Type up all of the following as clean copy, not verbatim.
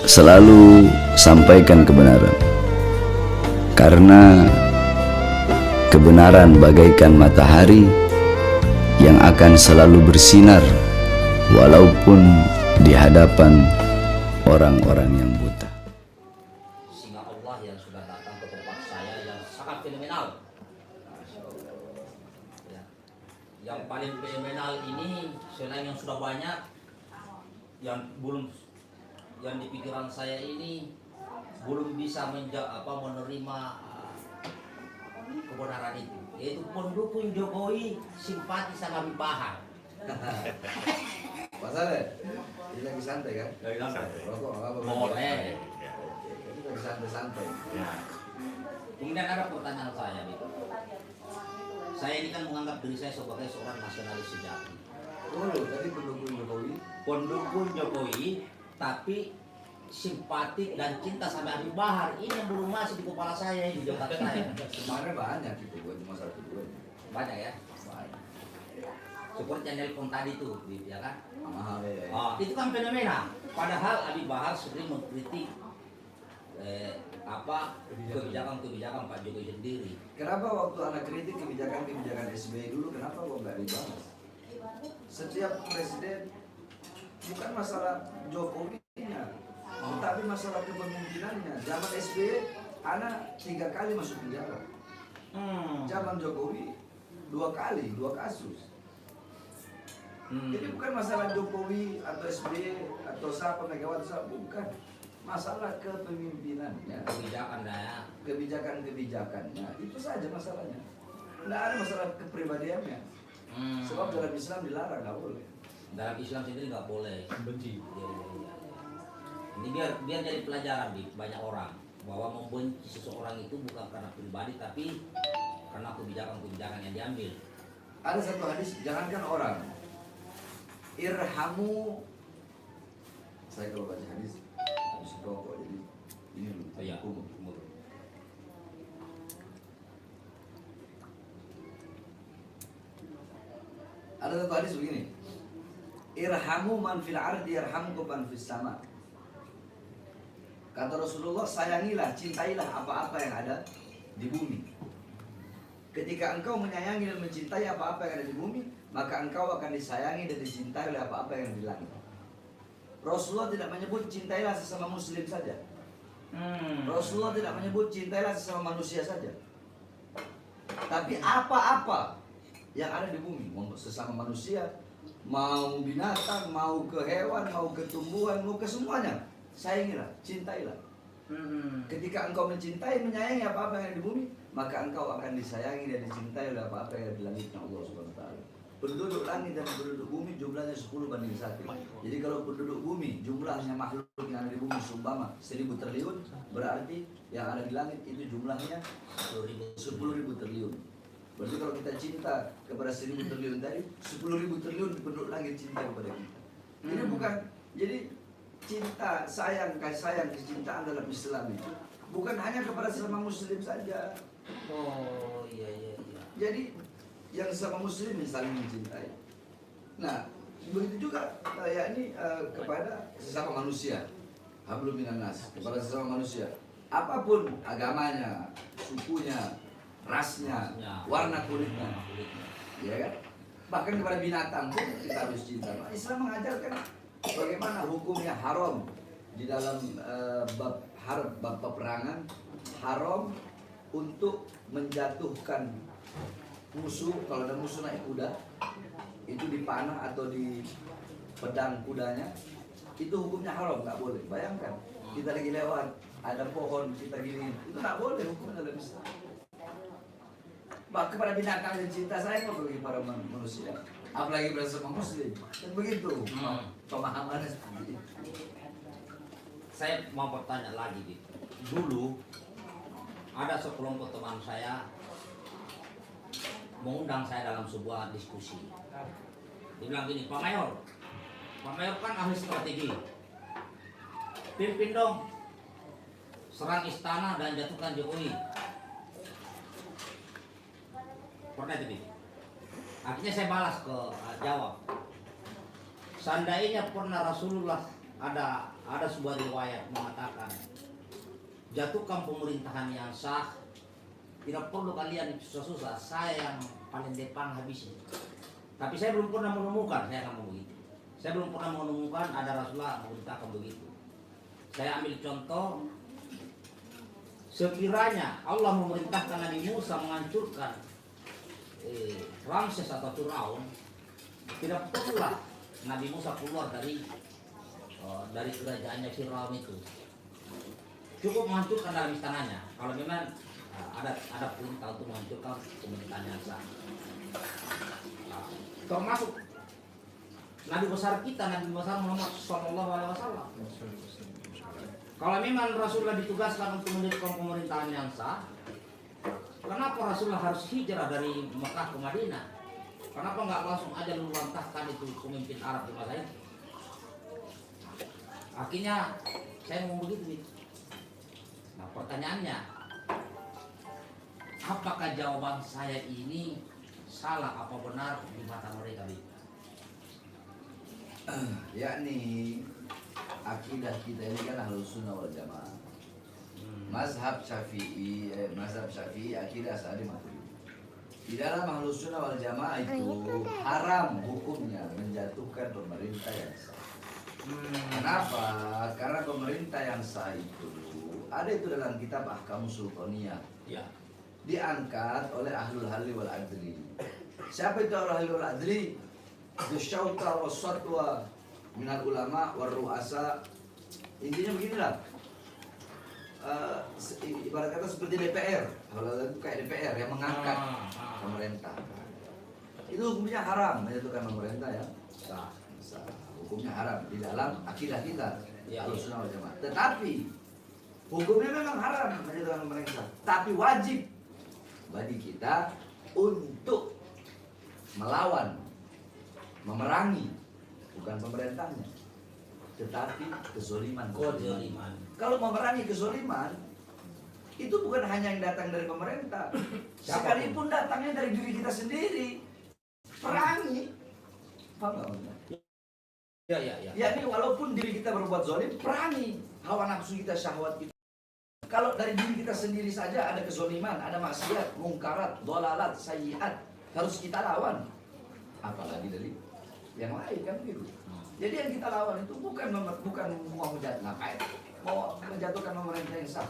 selalu sampaikan kebenaran, karena kebenaran bagaikan matahari yang akan selalu bersinar walaupun di hadapan orang-orang yang buta. Singa Allah yang sudah datang ke tempat saya yang sangat fenomenal. Ya. Yang paling fenomenal ini selain yang sudah banyak, yang di pikiran saya ini belum bisa menerima kebenaran itu, yaitu pendukung Jokowi simpati sama Habib Bahar. Masalah, ini lagi santai kan? Lagi santai. Rokok apa? Boleh. Ini lagi santai-santai. Ya. Kemudian ada pertanyaan saya, gitu. Saya ini kan menganggap diri saya sebagai seorang nasionalis sejati. Tadi pendukung Jokowi. Pendukung Jokowi, tapi simpatik dan cinta sama Habib Bahar ini yang belum masuk di kepala saya, di otak saya. Sebenarnya banyak gitu, bukan cuma satu dua. Banyak ya. Banyak. Seperti yang nelpon tadi tuh, ya kan? Mahal ya. Oh, itu kan fenomena. Padahal Habib Bahar sering mengkritik kebijakan-kebijakan Pak Jokowi sendiri. Kenapa waktu anak kritik kebijakan SBY dulu, kenapa kok nggak dibahas? Setiap presiden bukan masalah Jokowi-nya, tetapi masalah kepemimpinannya. Zaman SBY, anak 3 kali masuk penjara. Zaman Jokowi 2 kali, 2 kasus. Jadi bukan masalah Jokowi atau SBY atau siapa Megawati, bukan. Masalah kepemimpinannya, kebijakan-kebijakannya, itu saja masalahnya. Tidak ada masalah kepribadiannya. Sebab dalam Islam dilarang, nggak boleh. Dalam Islam sendiri nggak boleh benci. Ya. Ini biar jadi pelajaran di banyak orang bahwa membenci seseorang itu bukan karena pribadi tapi karena kebijakan-kebijakan yang diambil. Ada satu hadis, jangankan orang, irhamu. Saya kalau baca hadis habis rokok, jadi ini loh. Iya. Ada satu hadis begini, irhamu man fil ardi yarhamkum man fis sama. Kata Rasulullah, sayangilah, cintailah apa-apa yang ada di bumi. Ketika engkau menyayangi dan mencintai apa-apa yang ada di bumi, maka engkau akan disayangi dan dicintai oleh apa-apa yang ada di langit. Rasulullah tidak menyebut cintailah sesama muslim saja. Rasulullah tidak menyebut cintailah sesama manusia saja. Tapi apa-apa yang ada di bumi, mau sesama manusia, mau binatang, mau ke hewan, mau ke tumbuhan, mau ke semuanya, sayangilah, cintailah. Ketika engkau mencintai, menyayangi apa-apa yang ada di bumi, maka engkau akan disayangi dan dicintai oleh apa-apa yang ada di langitnya Allah Subhanahu wa taala. Penduduk langit dan penduduk bumi jumlahnya 10:1. Jadi kalau penduduk bumi jumlahnya makhluk yang ada di bumi seumpama 1000 triliun, berarti yang ada di langit itu jumlahnya 10.000 triliun. Berarti kalau kita cinta kepada 1000 triliun tadi, 10.000 triliun penduduk langit cinta kepada kita. Jadi bukan, jadi cinta, sayang, kasih sayang, kecintaan dalam Islam itu bukan hanya kepada sesama muslim saja. Oh iya. Jadi yang sesama muslim saling mencintai. Nah, begitu juga yakni kepada sesama manusia. Hablum minan nas, kepada sesama manusia. Apapun agamanya, sukunya, rasnya, warna kulitnya, ya kan? Bahkan kepada binatang pun kita harus cinta. Islam mengajarkan bagaimana hukumnya haram di dalam bab peperangan, haram untuk menjatuhkan musuh. Kalau ada musuh naik kuda, itu dipanah atau di pedang kudanya, itu hukumnya haram, nggak boleh. Bayangkan kita lagi lewat, ada pohon kita gini, itu nggak boleh hukumnya dalam Islam. Bahkan kepada binatang dan cinta saya bagi para manusia, apalagi bersama muslim, dan begitu pemahamannya seperti itu. Saya mau bertanya lagi, gitu. Dulu ada sekelompok teman saya mengundang saya dalam sebuah diskusi. Dia bilang gini, Pak Mayor kan ahli strategi, pimpin dong serang istana dan jatuhkan Jokowi. Pernah itu. Akhirnya saya balas ke jawab, seandainya pernah Rasulullah ada ada sebuah riwayat mengatakan, jatuhkan pemerintahan yang sah, tidak perlu kalian susah-susah, saya yang paling depan habisnya. Tapi saya belum pernah menemukan, saya ngomong begitu. Saya belum pernah menemukan ada Rasulullah memerintahkan begitu. Saya ambil contoh, sekiranya Allah memerintahkan Nabi Musa menghancurkan Ramses atau Firaun, tidak perlulah Nabi Musa keluar dari kerajaannya Firaun itu. Cukup menghancurkan dalam istananya. Kalau memang ada perintah untuk menghancurkan pemerintahan yang sah. Termasuk Nabi besar kita, Nabi besar Muhammad SAW. Kalau memang Rasulullah ditugaskan untuk mendirikan pemerintahan yang sah, kenapa Rasulullah harus hijrah dari Mekah ke Madinah? Kenapa nggak langsung aja luluantahkan itu pemimpin Arab di masa itu? Akhirnya saya ngomong begitu. Nah pertanyaannya, apakah jawaban saya ini salah apa benar di mata mereka? Yakni akidah kita ini kan Ahlus Sunnah wal Jamaah. Mazhab Syafi'i akidah Ashabi Maturidi. Di dalam Ahlus Sunnah wal Jamaah itu haram hukumnya menjatuhkan pemerintah yang sah. Kenapa? Karena pemerintah yang sah itu ada itu dalam kitab Ahkamus Sultaniyah. Ya. Diangkat oleh Ahlul Halli wal Adli. Siapa itu Ahlul Halli wal Adli? Dusyauta wasatwa minal ulama war ru'asa. Intinya beginilah. Ibarat kata seperti DPR. Kalau itu kayak DPR yang mengangkat pemerintah. Itu hukumnya haram menjatuhkan pemerintah ya. Sah. Hukumnya haram di dalam akidah kita. Ahlus Sunnah wal Jamaah. Tetapi hukumnya memang haram menjatuhkan pemerintah. Tapi wajib bagi kita untuk melawan, memerangi bukan pemerintahnya, tetapi kezoliman. Kalau memerangi kezoliman itu bukan hanya yang datang dari pemerintah, sekalipun datangnya dari diri kita sendiri, perangi. Paham nggak? Ya. Yakni walaupun diri kita berbuat zolim, perangi hawa nafsu kita, syahwat kita. Kalau dari diri kita sendiri saja ada kezoliman, ada maksiat, mungkarat, dolalat, sayyiat, harus kita lawan. Apalagi dari yang lain kan begitu. Jadi yang kita lawan itu bukan mau menjatuhkan pemerintah yang sah.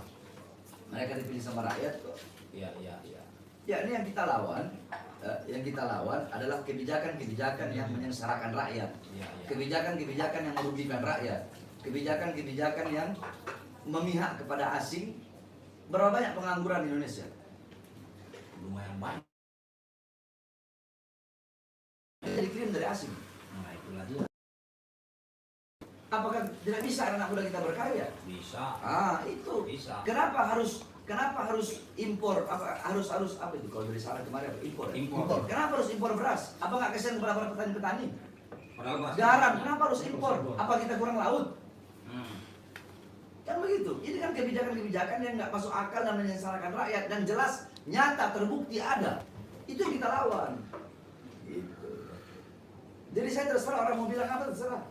Mereka dipilih sama rakyat kok. Iya. Ya ini yang kita lawan, adalah kebijakan-kebijakan yang menyengsarakan rakyat. Kebijakan-kebijakan yang merugikan rakyat. Kebijakan-kebijakan yang memihak kepada asing. Berapa banyak pengangguran di Indonesia? Lumayan banyak. Dikirim dari asing. Nah itulah dia. Apakah tidak bisa anak muda kita berkarya? Bisa. Itu. Bisa. Kenapa harus impor? Harus apa itu? Kalau dari sana kemarin impor. Kenapa harus impor beras? Apa nggak kasihan kepada para petani-petani? Garam, kenapa harus impor? Apa kita kurang laut? Kan begitu. Ini kan kebijakan-kebijakan yang nggak masuk akal dan menyengsarakan rakyat dan jelas nyata terbukti ada. Itu yang kita lawan. Gitu. Jadi saya terserah orang mau bilang apa terserah.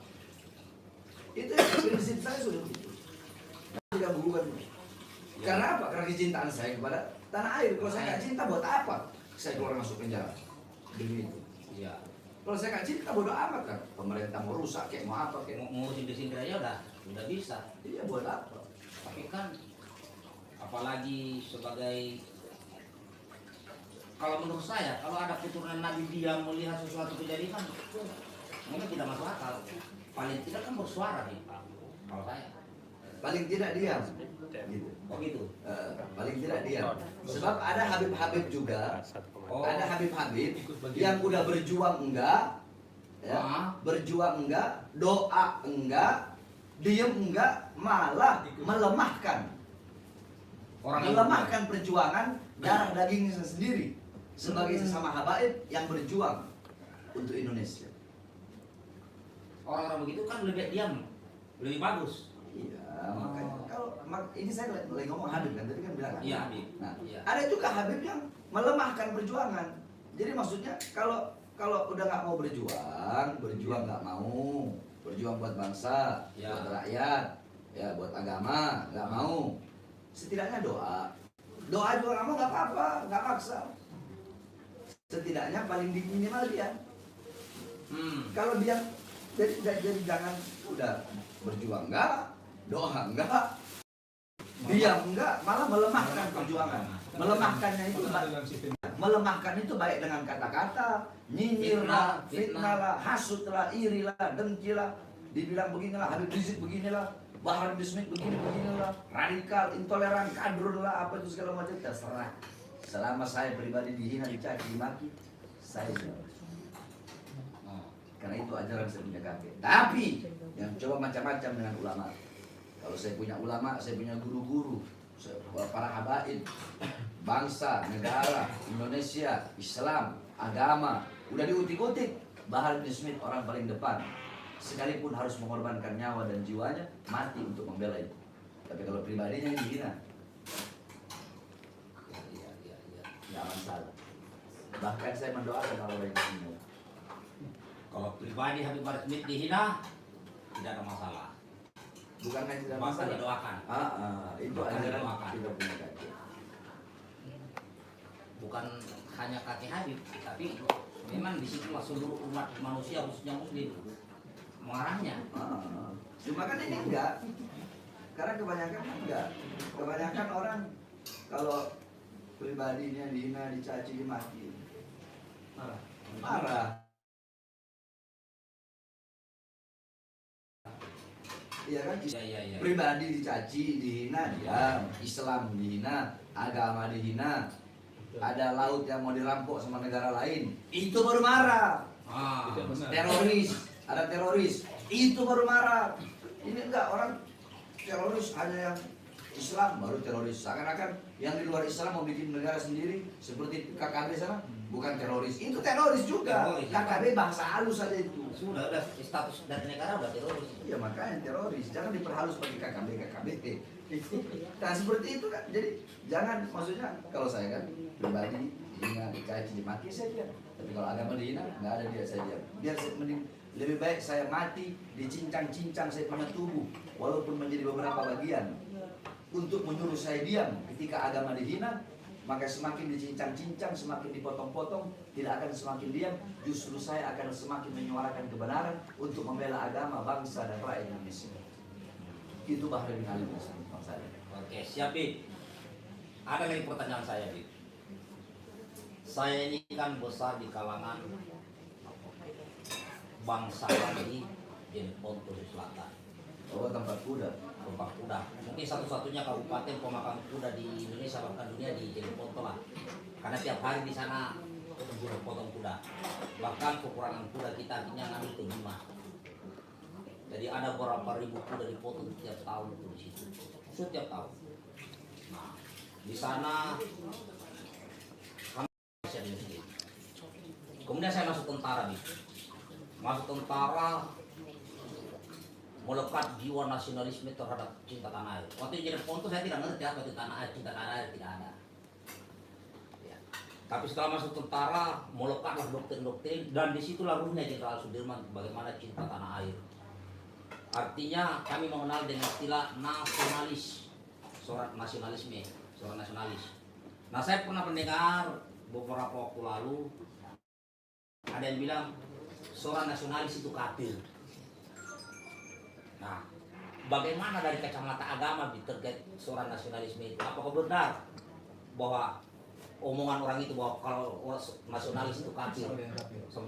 Itu prinsip saya sudah begitu. Tidak bukan. Karena apa? Karena kecintaan saya kepada tanah air. Kalau saya nggak cinta, buat apa? Saya keluar masuk penjara. Begitu. Iya. Kalau saya nggak cinta, bodo amat kan. Pemerintah mau rusak, kayak mau apa, kayak Mau sindir aja udah bisa. Iya, buat apa? Tapi kan apalagi sebagai, kalau menurut saya, kalau ada keturunan Nabi dia melihat sesuatu kejadian, mungkin tidak masuk akal. Paling tidak kan bersuara nih, Pak. Kalau saya. Paling tidak diam. Gitu. Oh gitu. Paling tidak diam. Sebab ada Habib-Habib juga. Oh. Ada Habib-Habib yang udah berjuang enggak, ya, berjuang enggak, doa enggak, diem enggak, malah melemahkan. Melemahkan perjuangan darah dagingnya sendiri sebagai sesama habaib yang berjuang untuk Indonesia. Orang-orang begitu kan lebih diam, lebih bagus. Iya, makanya kalau ini saya lagi ngomong Habib kan, tadi kan bilang Habib. Iya, Habib. Nah, Iya. ada juga Habib yang melemahkan perjuangan. Jadi maksudnya kalau udah nggak mau berjuang nggak mau, berjuang buat bangsa, Ya. buat rakyat, ya buat agama, nggak mau. Setidaknya doa juga nggak mau, nggak apa-apa, nggak maksa. Setidaknya paling minimal dia. Kalau dia jadi jangan udah berjuang enggak, doa enggak, diam enggak, malah melemahkan perjuangan. Melemahkan itu baik dengan kata-kata, nyinyir lah, fitnah lah, hasut lah, iri lah, dengki lah, dibilang beginilah, Habib Rizik beginilah, Bahar bin Smith beginilah, radikal, intoleran, kadrun lah, apa itu segala macam, terserah. Selama saya pribadi dihina, dicaci, dimaki, saya jawab. Karena itu ajaran saya punya kakek. Tapi yang coba macam-macam dengan ulama. Kalau saya punya ulama, saya punya guru-guru, para habaib, bangsa, negara, Indonesia, Islam, agama, udah diutik-utik. Bahar bin Smith orang paling depan, sekalipun harus mengorbankan nyawa dan jiwanya, mati untuk membela itu. Tapi kalau pribadinya yang dihina, nggak masalah. Bahkan saya mendoakan orang lain semua. Kalau pribadi Habib Bahar Smith dihina, tidak ada masalah. Bukan hanya tidak Masa masalah. didoakan. Itu Bahkan ajaran didoakan. kita punya kakek. Bukan hanya kakek Habib, tapi memang disitulah seluruh umat manusia khususnya Muslim mengarahnya. Cuma kan ini enggak, karena kebanyakan enggak. Kebanyakan orang kalau pribadinya dihina, dicaci, dimaki, marah. Iya kan? Iya. Pribadi dicaci, dihina, diam. Islam dihina, agama dihina. Ada laut yang mau dirampok sama negara lain, itu baru marah. Teroris, ada teroris, itu baru marah. Ini enggak, orang teroris hanya yang Islam baru teroris. Seakan-akan yang di luar Islam mau bikin negara sendiri seperti KKB sana, bukan teroris. Itu teroris juga. Teroris. KKB bahasa halus saja itu. Sudah status dari negara udah teroris. Iya makanya teroris, jangan diperhalus pakai KKB. Nah seperti itu kan, jadi jangan, maksudnya kalau saya kan pribadi dihina, dicaci, dimaki, saya diam. Tapi kalau agama dihina, nggak ada dia, saya diam. Biar saya mending, lebih baik saya mati dicincang-cincang saya punya tubuh, walaupun menjadi beberapa bagian, untuk menyuruh saya diam ketika agama dihina. Maka semakin dicincang-cincang, semakin dipotong-potong, tidak akan semakin diam. Justru saya akan semakin menyuarakan kebenaran untuk membela agama, bangsa, dan rakyat Indonesia. Itu Bahar bin Ali bin Smith saya. Oke, siap, Bib. Ada lagi pertanyaan saya, Bib. Saya ini kan besar di kalangan bangsawan di Jeneponto Selatan. Oh, tempat kuda. Tempat kuda. Mungkin satu-satunya kabupaten pemakan kuda di Indonesia bahkan dunia di Jeneponto lah. Karena tiap hari di sana potong kuda. Bahkan kekurangan kuda kita akhirnya ngambil ke Bima. Jadi ada berapa ribu kuda dipotong setiap tahun itu di situ. Setiap tahun. Nah, di sana kami masih ada miskin. Kemudian saya masuk tentara, Bib. Masuk tentara, melekat jiwa nasionalisme terhadap cinta tanah air. Waktu di Jeneponto saya tidak ngerti apa itu tanah air, cinta tanah air tidak ada. Ya. Tapi setelah masuk tentara, melekatlah doktrin-doktrin, dan disitulah ruhnya Jenderal Sudirman bagaimana cinta tanah air. Artinya kami mengenal dengan istilah nasionalis, surat nasionalisme, surat nasionalis. Nah saya pernah mendengar beberapa waktu lalu ada yang bilang surat nasionalis itu kafir. Nah, bagaimana dari kacamata agama terkait suara nasionalisme itu? Apakah benar bahwa omongan orang itu bahwa kalau nasionalis itu kafir, sama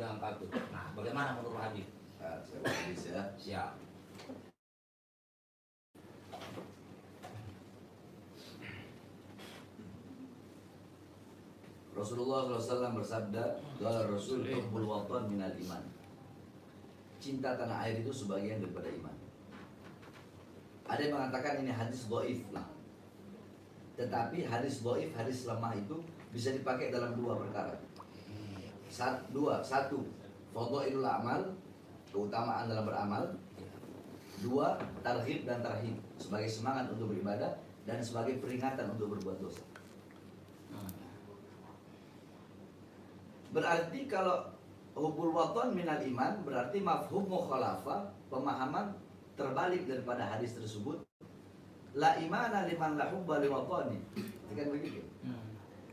dengan kafir? Nah, bagaimana menurut Habib? Saya Siap. Rasulullah SAW bersabda, "Qala Rasul hubbul watan minal iman." Cinta tanah air itu sebagian daripada iman. Ada yang mengatakan ini hadis dhaif lah. Tetapi hadis dhaif, hadis lemah itu bisa dipakai dalam dua perkara. Satu, fadhailul amal, keutamaan dalam beramal. Dua, tarhib dan tarhib, sebagai semangat untuk beribadah dan sebagai peringatan untuk berbuat dosa. Berarti kalau hubbul watan minal iman, berarti mafhum mukhalafah, pemahaman terbalik daripada hadis tersebut, la imana liman la hubba liwatani. Kan begitu.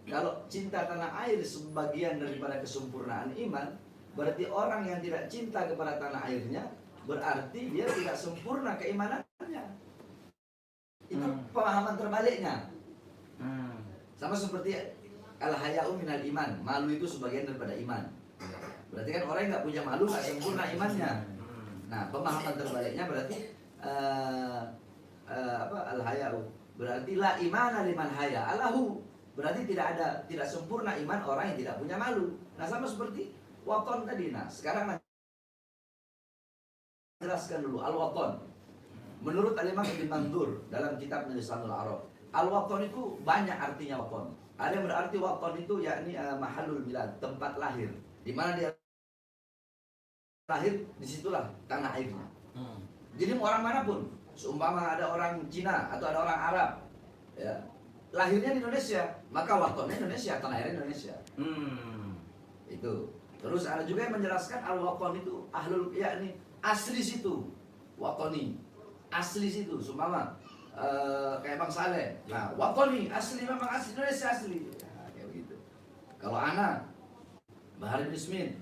Kalau cinta tanah air sebagian daripada kesempurnaan iman, berarti orang yang tidak cinta kepada tanah airnya, berarti dia tidak sempurna keimanannya. Itu pemahaman terbaliknya. Sama seperti al-haya'u minal iman, malu itu sebagian daripada iman. Berarti kan orang yang nggak punya malu nggak sempurna imannya. Nah, pemahaman terbaliknya berarti al-haya'u, berarti la imana liman haya alahu, berarti tidak sempurna iman orang yang tidak punya malu. Nah, sama seperti waton tadi. Nah, sekarang jelaskan dulu al-waton. Menurut Al-Imam Ibn Mandur dalam kitabnya Lisanul Arab, al-waton itu banyak artinya waton. Ada yang berarti waton itu yakni mahalul bilad, tempat lahir. Di mana dia lahir, disitulah tanah airnya. Jadi orang manapun, seumpama ada orang Cina atau ada orang Arab, ya, lahirnya di Indonesia, maka watonnya Indonesia, tanah airnya Indonesia. Itu. Terus ada juga yang menjelaskan al-waton itu ahlul, yakni asli situ, watoni, asli situ, seumpama kayak Bang Saleh. Nah, watoni asli, memang asli Indonesia asli. Ya, kayak begitu. Kalau anak Bahar bin Ismin,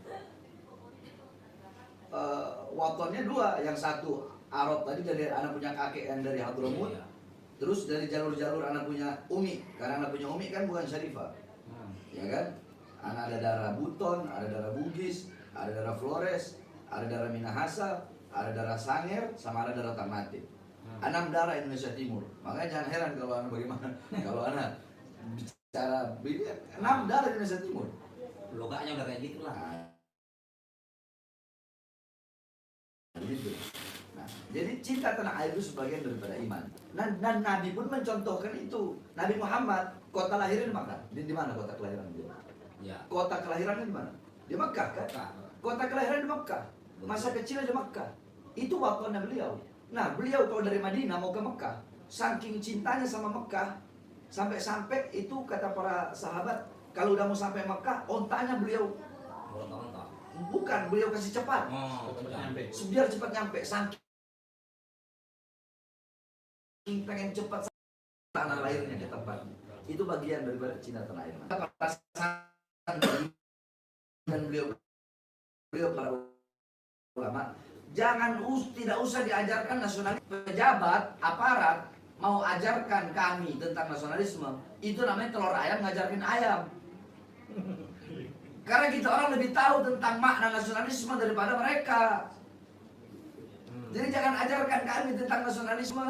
watonnya dua, yang satu Arab tadi dari anak punya kakek yang dari Hadramut, terus dari jalur-jalur anak punya umi, karena anak punya umi kan bukan Syarifah, ya kan? Anak ada darah Buton, ada darah Bugis, ada darah Flores, ada darah Minahasa, ada darah Sanger, sama ada darah Ternate. 6 darah Indonesia Timur. Makanya jangan heran kalau anak bagaimana, kalau anak bicara 6 darah Indonesia Timur. Logatnya udah kayak gitu lah. Gitu. Nah, jadi cinta tanah air itu sebagian daripada iman. Dan Nabi pun mencontohkan itu. Nabi Muhammad, kota lahirnya di mana? Di mana kota kelahiran dia? Ya. Kota kelahirannya di mana? Di Mekah kan? Kota kelahiran di Mekah. Masa kecilnya di Mekah. Itu watonnya beliau. Nah, beliau kalau dari Madinah mau ke Mekah, saking cintanya sama Mekah, sampai-sampai itu kata para sahabat, kalau udah mau sampai Mekah, ontanya beliau bukan, beliau kasih cepat. Biar cepat nyampe, saking pengen cepat tanah lahirnya ke tempat. Itu bagian daripada cinta tanah air. Dan beliau para ulama, tidak usah diajarkan nasionalis. Pejabat, aparat mau ajarkan kami tentang nasionalisme, itu namanya telur ayam ngajarin ayam. Karena kita orang lebih tahu tentang makna nasionalisme daripada mereka. Jadi jangan ajarkan kami tentang nasionalisme.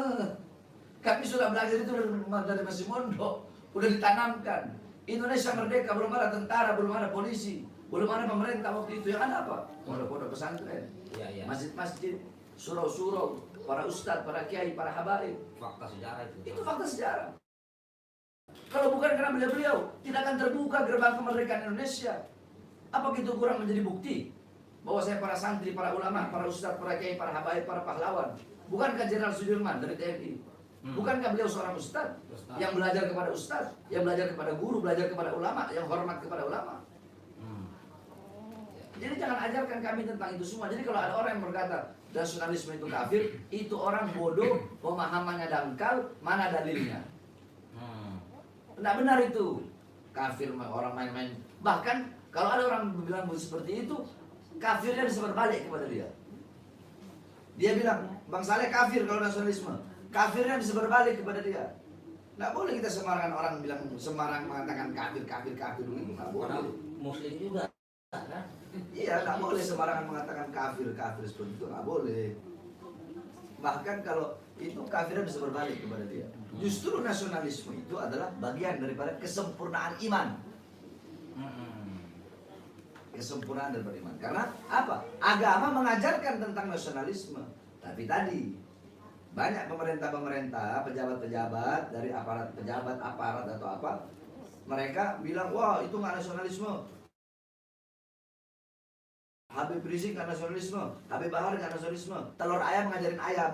Kami sudah belajar itu dari masih mondok, udah ditanamkan. Indonesia merdeka, belum ada tentara, belum ada polisi, belum ada pemerintah waktu itu. Yang ada apa? Pondok-pondok pesantren, masjid-masjid, surau-surau, para ustadz, para kiai, para habaib. Fakta sejarah itu. Itu fakta sejarah. Kalau bukan karena beliau, tidak akan terbuka gerbang kemerdekaan Indonesia. Apa gitu kurang menjadi bukti bahwa saya para santri, para ulama, para ustadz, para kiai, para habaib, para pahlawan? Bukankah Jenderal Sudirman dari TNI? Bukankah beliau seorang ustadz yang belajar kepada ustadz, yang belajar kepada guru, belajar kepada ulama, yang hormat kepada ulama? Jadi jangan ajarkan kami tentang itu semua. Jadi kalau ada orang yang berkata nasionalisme itu kafir, itu orang bodoh, pemahamannya dangkal, mana dalilnya? Tidak benar itu. Kafir orang main-main. Bahkan kalau ada orang bilang seperti itu, kafirnya bisa berbalik kepada dia. Dia bilang, Bang Saleh kafir kalau nasionalisme. Kafirnya bisa berbalik kepada dia. Nggak boleh kita sembarangan orang bilang, sembarang mengatakan kafir begitu. Nggak boleh. Muslim juga kan? Iya, nggak boleh sembarangan mengatakan kafir seperti itu. Nggak boleh. Bahkan kalau itu kafirnya bisa berbalik kepada dia. Justru nasionalisme itu adalah bagian daripada kesempurnaan iman. Kesempurnaan daripada iman. Karena apa? Agama mengajarkan tentang nasionalisme. Tapi tadi banyak pemerintah-pemerintah, pejabat-pejabat dari aparat atau apa, mereka bilang, wah itu nggak nasionalisme. Habib Rizik nggak nasionalisme, Habib Bahar nggak nasionalisme, telur ayam ngajarin ayam.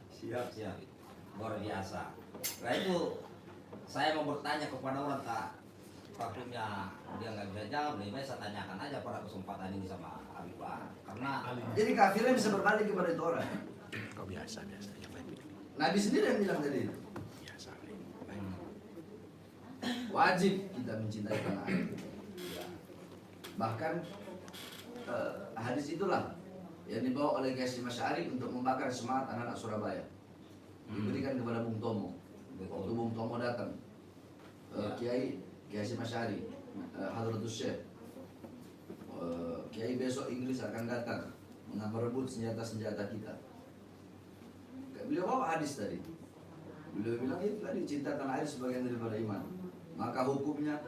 Siap. Luar biasa. Nah itu saya mau bertanya kepada orang takutnya dia nggak bisa jawab, lebih baik saya tanyakan aja pada kesempatan ini sama Habib Bahar. Karena jadi kafirnya bisa berbalik kepada itu orang. Kok biasa yang lain Nabi sendiri yang bilang tadi itu. biasa. Wajib kita mencintai tanah air. Bahkan hadis itulah yang dibawa oleh Kiai Hasyim Asy'ari untuk membakar semangat anak-anak Surabaya. Diberikan kepada Bung Tomo. Waktu Bung Tomo datang, Kiai Hasyim Asy'ari, Hadratus Syekh, Kiai besok Inggris akan datang merebut senjata-senjata kita. Beliau bawa hadis tadi. Beliau bilang itu tadi cinta tanah air sebagian daripada iman. Maka hukumnya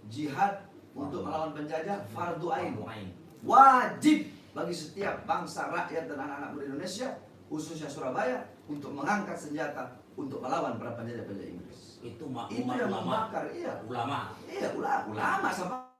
jihad untuk melawan penjajah fardu ain. Wajib bagi setiap bangsa, rakyat dan anak-anak muda Indonesia, khususnya Surabaya, untuk mengangkat senjata untuk melawan para penjajah-penjajah Inggris. Itu Yang membakar, iya. Ulama. Iya, ulama sama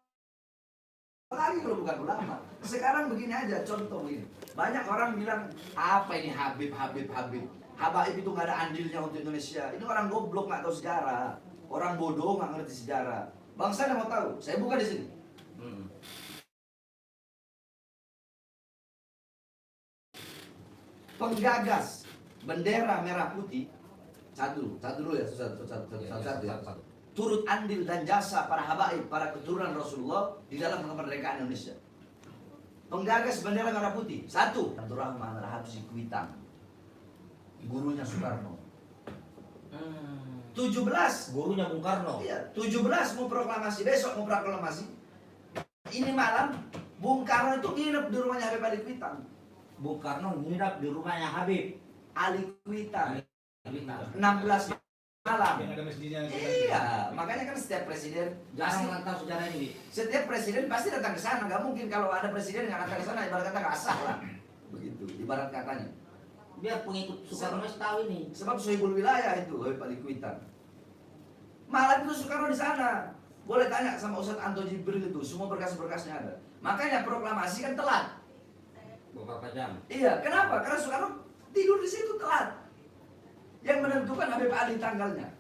lagi kalau bukan ulama. Sekarang begini aja, contoh begini. Banyak orang bilang, apa ini Habib. Habaib itu nggak ada andilnya untuk Indonesia. Ini orang goblok nggak tahu sejarah. Orang bodoh nggak ngerti sejarah. Bangsa yang mau tahu, saya buka di sini. Penggagas bendera merah putih satu dulu ya, satu ya. Turut andil dan jasa para habaib, para keturunan Rasulullah di dalam kemerdekaan Indonesia. Penggagas bendera merah putih satu, Abdurrahman Al-Habsyi Kuitang, gurunya Soekarno. 17 Gurunya Bung Karno. Iya, 17 mau proklamasi, besok mau proklamasi. Ini malam Bung Karno itu nginep di rumahnya Habib Ali Kuitang. Bung Karno nginap di rumahnya Habib Ali Kuitang. Kuitang. 16 malam. Yang ada masjidnya. Iya, makanya kan setiap presiden Jarang orang tahu sejarah ini. setiap presiden pasti datang ke sana. Gak mungkin kalau ada presiden yang datang ke sana, ibarat kata gak sah lah. Begitu, ibarat katanya. Biar pengikut Soekarno tahu ini. Sebab Sohibul Wilayah itu, Habib Ali Kuitang. Malam itu Soekarno di sana. Boleh tanya sama Ustadz Anto Jibril itu, semua berkas-berkasnya ada. Makanya proklamasi kan telat. Beberapa jam. Iya, kenapa? Karena Soekarno tidur di situ telat. Yang menentukan Habib Ali tanggalnya.